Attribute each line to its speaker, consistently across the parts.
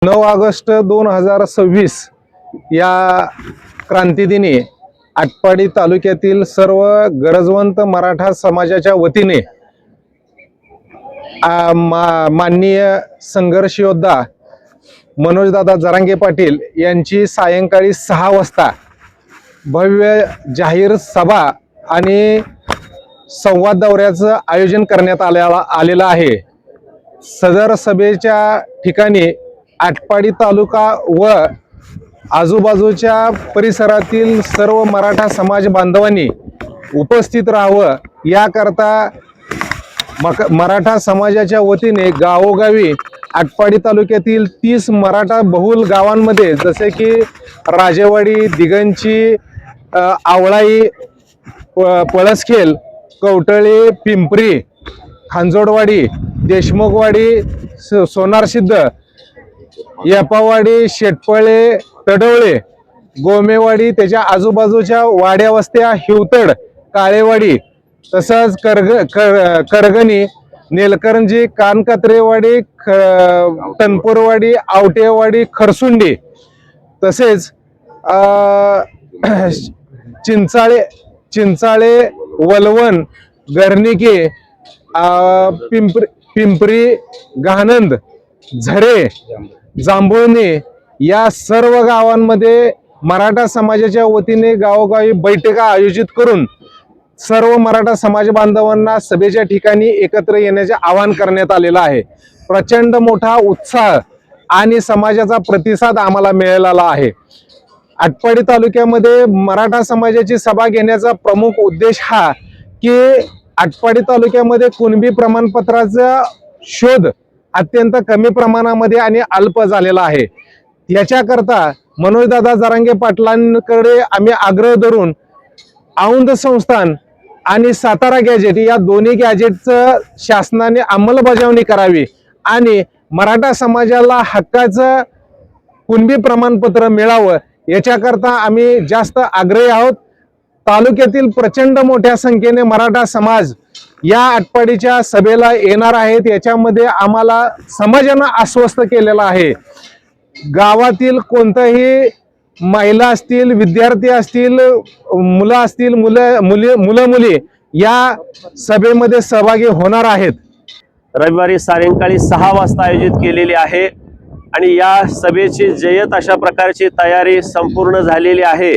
Speaker 1: 9 August 2026 या क्रांतिदिनी आटपाडी तालुक्यातील सर्व गरजवंत मराठा समाजाच्या वतीने माननीय संघर्ष योद्धा मनोजदादा जरांगे पाटील यांची सायंकाळी 6 वाजता भव्य जाहीर सभा आणि संवाद दौऱ्याचं आयोजन करण्यात आलेलं आहे। सदर सभेच्या ठिकाणी आटपाडी तालुका व आजूबाजूच्या परिसरातील सर्व मराठा समाज बांधवांनी उपस्थित राहावं याकरता मराठा समाजाच्या वतीने गावोगावी आटपाडी तालुक्यातील 30 मराठा बहुल गावांमध्ये जसे की राजेवाडी, दिगंची, आवळाई, पळसखेल, कवटळे, पिंपरी, खांजोडवाडी, देशमुखवाडी, सोनारसिद्ध, येपावाडी, शेटपळे, तडवळे, गोमेवाडी, त्याच्या आजूबाजूच्या वाड्या वस्त्या, हिवतड, काळेवाडी, तसंच करगणी, नेलकरंजी, कानकात्रेवाडी, तनपूरवाडी, आवटेवाडी, खरसुंडी, तसेच चिंचाळे, वलवण, गर्निके, पिंपरी, गहानंद, झरे, जांभुळणी या सर्व गावांमध्ये मराठा समाजाच्या वतीने गावोगावी बैठका आयोजित करून सर्व मराठा समाज बांधवांना सभेच्या ठिकाणी एकत्र येण्याचे आवाहन करण्यात आलेलं आहे। प्रचंड मोठा उत्साह आणि समाजाचा प्रतिसाद आम्हाला मिळालेला आहे। आटपाडी तालुक्यामध्ये मराठा समाजाची सभा घेण्याचा प्रमुख उद्देश हा की आटपाडी तालुक्यामध्ये कुणबी प्रमाणपत्राचा शोध अत्यंत कमी प्रमाणामध्ये आणि अल्प झालेला आहे। याच्याकरता मनोजदादा जरांगे पाटलांकडे आम्ही आग्रह धरून औंध संस्थान आणि सातारा गॅजेट या दोन्ही गॅजेटचं शासनाने अंमलबजावणी करावी आणि मराठा समाजाला हक्काचं कुणबी प्रमाणपत्र मिळावं याच्याकरता आम्ही जास्त आग्रही आहोत। तालुक्यातील प्रचंड मोठ्या संख्येने मराठा समाज या आटपाडीच्या सभेला येणार आहेत। याच्यामध्ये आम्हाला समाजानं आश्वस्त केलेलं आहे। गावातील कोणताही महिला असतील, विद्यार्थी असतील, मुलं असतील, मुली या सभेमध्ये सहभागी होणार आहेत।
Speaker 2: रविवारी सायंकाळी 6 वाजता आयोजित केलेली आहे आणि या सभेची जय्यत अशा प्रकारची तयारी संपूर्ण झालेली आहे।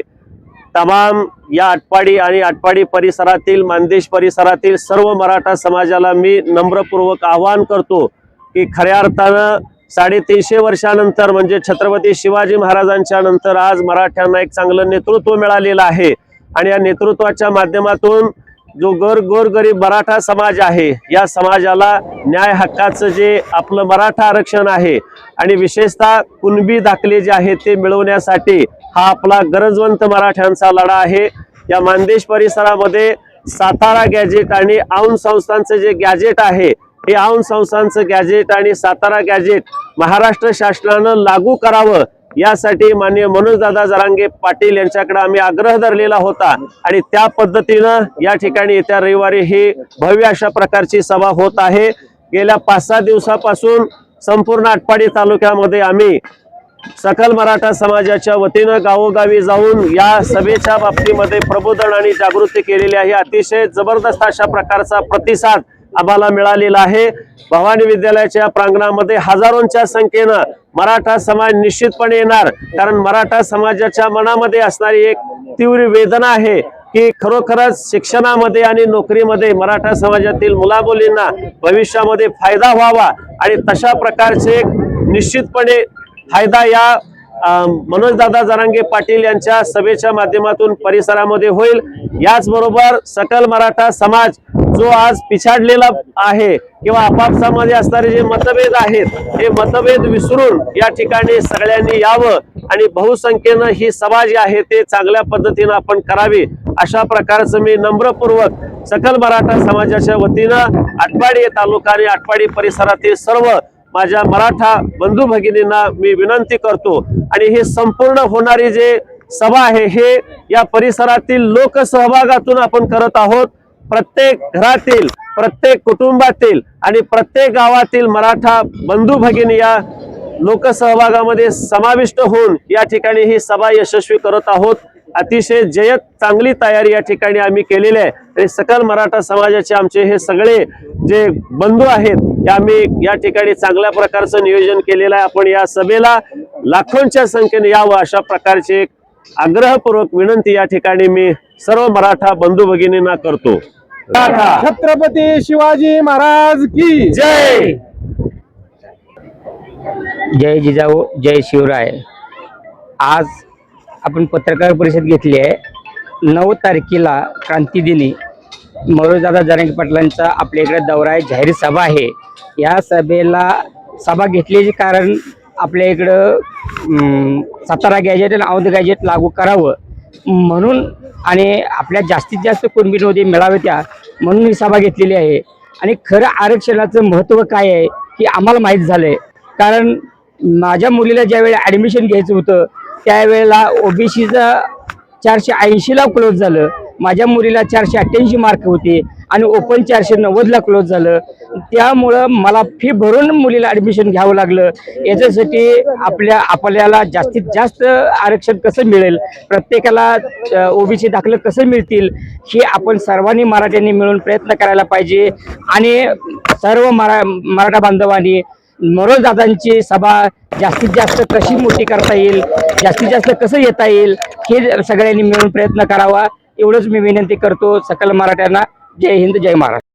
Speaker 2: तमाम या आटपाडी आणि आटपाडी परिसरातील, मानदेश परिसरातील सर्व मराठा समाजाला मी नम्रपूर्वक आवाहन करतो की खऱ्या अर्थानं 350 वर्षानंतर म्हणजे छत्रपती शिवाजी महाराजांच्या नंतर आज मराठ्यांना एक चांगलं नेतृत्व मिळालेलं आहे आणि या नेतृत्वाच्या माध्यमातून जो गोरगरीब मराठा समाज आहे या समाजाला न्याय हक्काचं जे आपलं मराठा आरक्षण आहे आणि विशेषतः कुणबी दाखले जे आहेत ते मिळवण्यासाठी हा आपला गरजवंत मराठ्यांचा लढा आहे। या मानदेश परिसरामध्ये सातारा गॅजेट आणि औंध संस्थांचं जे गॅजेट आहे हे औंध संस्थांचं गॅजेट आणि सातारा गॅजेट महाराष्ट्र शासनानं लागू करावं यासाठी माननीय मनोजदादा जरांगे पाटील यांच्याकडे आम्ही आग्रह धरलेला होता आणि त्या पद्धतीनं या ठिकाणी येत्या रविवारी ही भव्य अशा प्रकारची सभा होत आहे। गेल्या 5-6 दिवसापासून संपूर्ण आटपाडी तालुक्यामध्ये आम्ही सकल मराठा समाजाच्या वतीनं गावोगावी जाऊन या सभेच्या बाबतीमध्ये प्रबोधन आणि जागृती केलेली आहे। अतिशय जबरदस्त अशा प्रकारचा प्रतिसाद आम्हाला मिळालेला आहे। भवानी विद्यालयाच्या प्रांगणामध्ये हजारोंच्या संख्येनं मराठा समाज निश्चितपणे येणार, कारण मराठा समाजाच्या मनामध्ये असणारी एक तीव्र वेदना आहे की खरोखरच शिक्षणामध्ये आणि नोकरीमध्ये मराठा समाजातील मुलामुलींना भविष्यामध्ये फायदा व्हावा आणि तशा प्रकारचे निश्चितपणे फायदा या मनोजदादा जरांगे पाटील यांच्या सभेच्या माध्यमातून परिसरामध्ये होईल। याचबरोबर सकल मराठा समाज जो आज पिछाडलेला आहे किंवा आपापसामध्ये असणारे जे मतभेद आहेत हे मतभेद विसरून या ठिकाणी सगळ्यांनी यावं आणि बहुसंख्येनं ही सभा जी आहे ते चांगल्या पद्धतीनं आपण करावी अशा प्रकारचं मी नम्रपूर्वक सकल मराठा समाजाच्या वतीनं आटपाडी तालुका आणि आटपाडी परिसरातील सर्व माझ्या मराठा बंधू भगिनींना मी विनंती करतो आणि हे संपूर्ण होणारी जे सभा आहे हे या परिसरातील लोकसहभागातून आपण करत आहोत। प्रत्येक घरातील, प्रत्येक कुटुंबातील आणि प्रत्येक गावातील मराठा बंधू भगिनी या लोकसहभागामध्ये समाविष्ट होऊन या ठिकाणी ही सभा यशस्वी करत आहोत। अतिशय जय्यत चांगली तयारी या ठिकाणी आम्ही केलेली आहे आणि सकल मराठा समाजाचे आमचे हे सगळे जे बंधू आहेत हे आम्ही या ठिकाणी चांगल्या प्रकारचं नियोजन केलेलं आहे। आपण या सभेला लाखोंच्या संख्येने यावं अशा प्रकारचे एक आग्रहपूर्वक विनंती या ठिकाणी मी सर्व मराठा बंधू भगिनींना करतो।
Speaker 1: छत्रपती शिवाजी महाराज की
Speaker 2: जय।
Speaker 3: जय जिजाऊ जय शिवराय। आज आपण पत्रकार परिषद घेतली आहे। 9 तारखेला क्रांतीदिनी मनोजदादा जरांगे पाटलांचा आपल्या इकडे दौरा आहे, जाहीर सभा आहे। या सभेला सभा घेतल्याचे कारण आपल्या इकडं सातारा गॅजेट आणि औंध गॅजेट लागू करावं म्हणून आणि आपल्या जास्तीत जास्त कुणबीमध्ये मिळावे त्या म्हणून ही सभा घेतलेली आहे। आणि खरं आरक्षणाचं महत्त्व काय आहे हे आम्हाला माहीत झालं आहे, कारण माझ्या मुलीला ज्यावेळी ॲडमिशन घ्यायचं होतं त्यावेळेला ओबीसीचं 480ला क्लोज झालं, माझ्या मुलीला 488 मार्क होते आणि ओपन 490ला क्लोज झालं। त्यामुळं मला फी भरून मुलीला ॲडमिशन घ्यावं लागलं। याच्यासाठी आपल्याला जास्तीत जास्त आरक्षण कसं मिळेल, प्रत्येकाला ओबीसी दाखलं कसं मिळतील हे आपण सर्वांनी मराठ्यांनी मिळून प्रयत्न करायला पाहिजे। आणि सर्व मराठा बांधवांनी मनोजदादांची सभा जास्तीत जास्त कशी मोठी करता येईल, जास्तीत जास्त कसं येता येईल हे सगळ्यांनी मिळून प्रयत्न करावा, एवढंच मी विनंती करतो सकल मराठ्यांना। जय हिंद जय महाराष्ट्र।